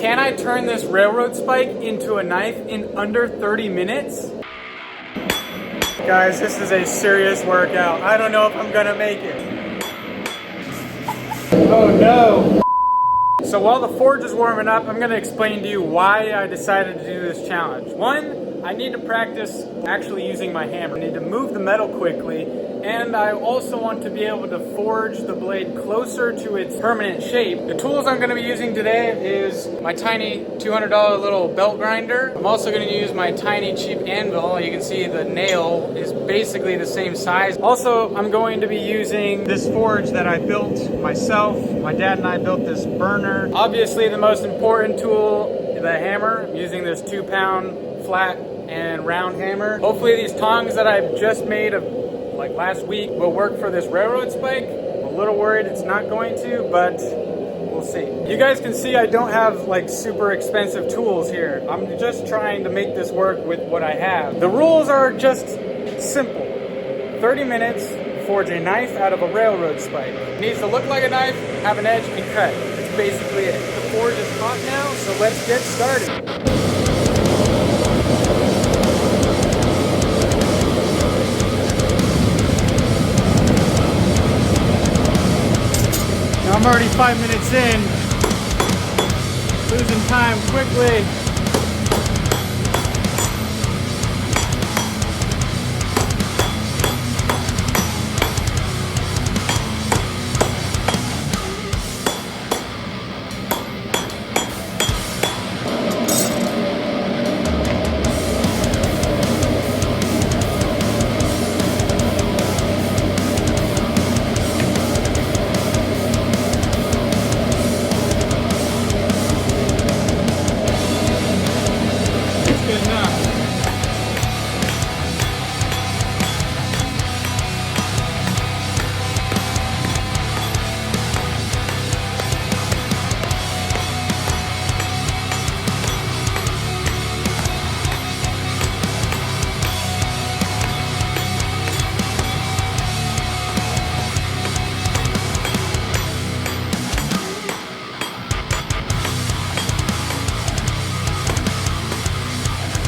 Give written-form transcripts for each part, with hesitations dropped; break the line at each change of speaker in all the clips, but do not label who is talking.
Can I turn this railroad spike into a knife in under 30 minutes? Guys, this is a serious workout. I don't know if I'm gonna make it. Oh no. So while the forge is warming up, I'm gonna explain to you why I decided to do this challenge. One, I need to practice actually using my hammer. I need to move the metal quickly, and I also want to be able to forge the blade closer to its permanent shape. The tools I'm gonna be using today is my tiny $200 little belt grinder. I'm also gonna use my tiny cheap anvil. You can see the nail is basically the same size. Also, I'm going to be using this forge that I built myself. My dad and I built this burner. Obviously, the most important tool, the hammer. I'm using this 2-pound flat and round hammer. Hopefully these tongs that I've just made of like last week will work for this railroad spike. I'm a little worried it's not going to, but we'll see. You guys can see I don't have like super expensive tools here. I'm just trying to make this work with what I have. The rules are just simple. 30 minutes, forge a knife out of a railroad spike. It needs to look like a knife, have an edge, and cut. That's basically it. The forge is hot now, so let's get started. I'm already 5 minutes in, losing time quickly.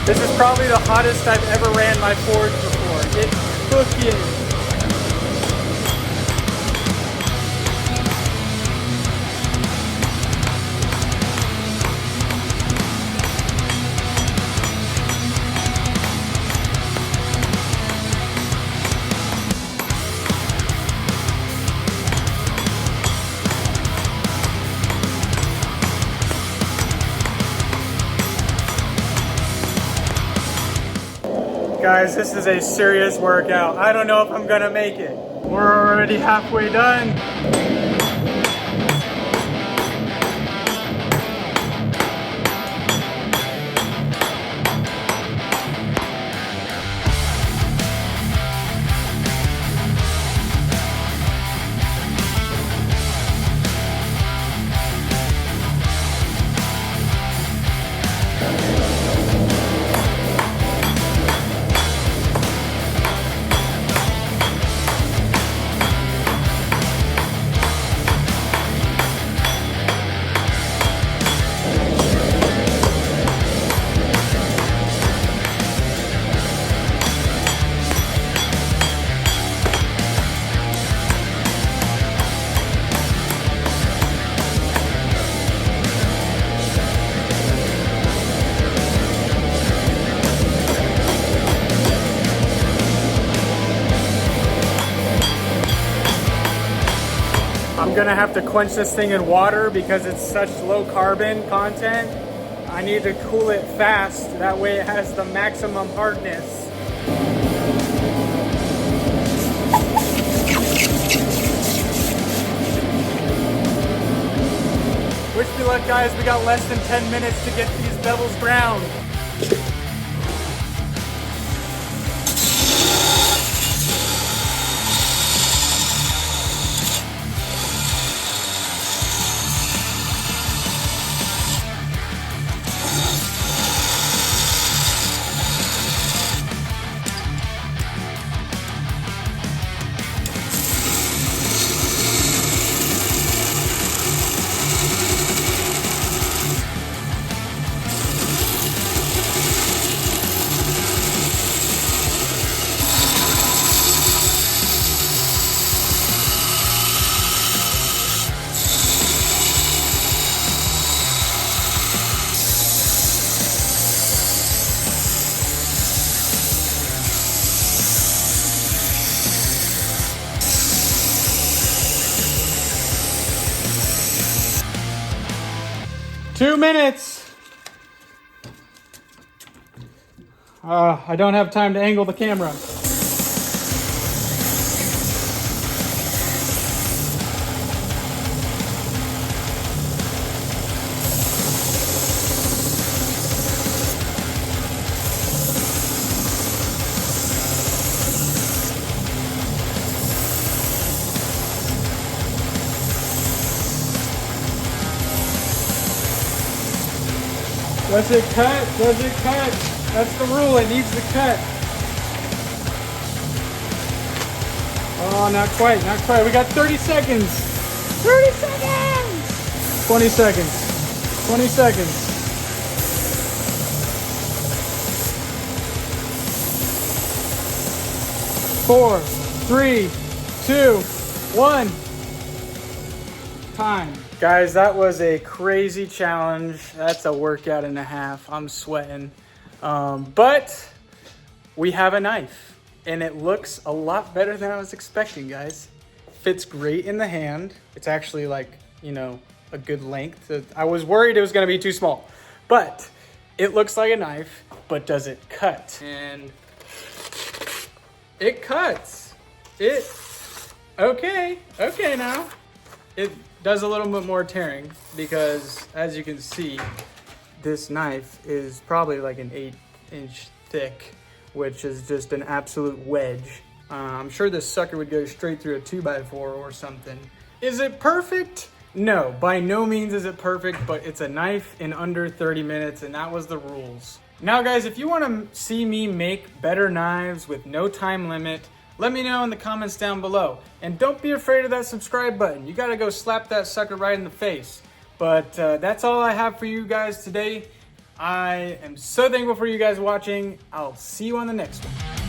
This is probably the hottest I've ever ran my forge before. It's cooking. Guys, this is a serious workout. I don't know if I'm gonna make it. We're already halfway done. I'm gonna have to quench this thing in water because it's such low carbon content. I need to cool it fast, that way it has the maximum hardness. Wish me luck, guys. We got less than 10 minutes to get these devils browned. 2 minutes. I don't have time to angle the camera. Does it cut? Does it cut? That's the rule, it needs to cut. Oh, not quite, not quite. We got 30 seconds. 30 seconds! 20 seconds. 20 seconds. 4, 3, 2, 1. Time. Guys, that was a crazy challenge. That's a workout and a half. I'm sweating. But we have a knife and it looks a lot better than I was expecting, guys. Fits great in the hand. It's actually like, you know, a good length. I was worried it was gonna be too small, but it looks like a knife, but does it cut? And it cuts. Okay now. It does a little bit more tearing because, as you can see, this knife is probably like an 8-inch thick, which is just an absolute wedge. I'm sure this sucker would go straight through a 2x4 or something. Is it perfect? No, by no means is it perfect, but it's a knife in under 30 minutes, and that was the rules. Now guys, if you want to see me make better knives with no time limit, let me know in the comments down below. And don't be afraid of that subscribe button. You gotta go slap that sucker right in the face. But that's all I have for you guys today. I am so thankful for you guys watching. I'll see you on the next one.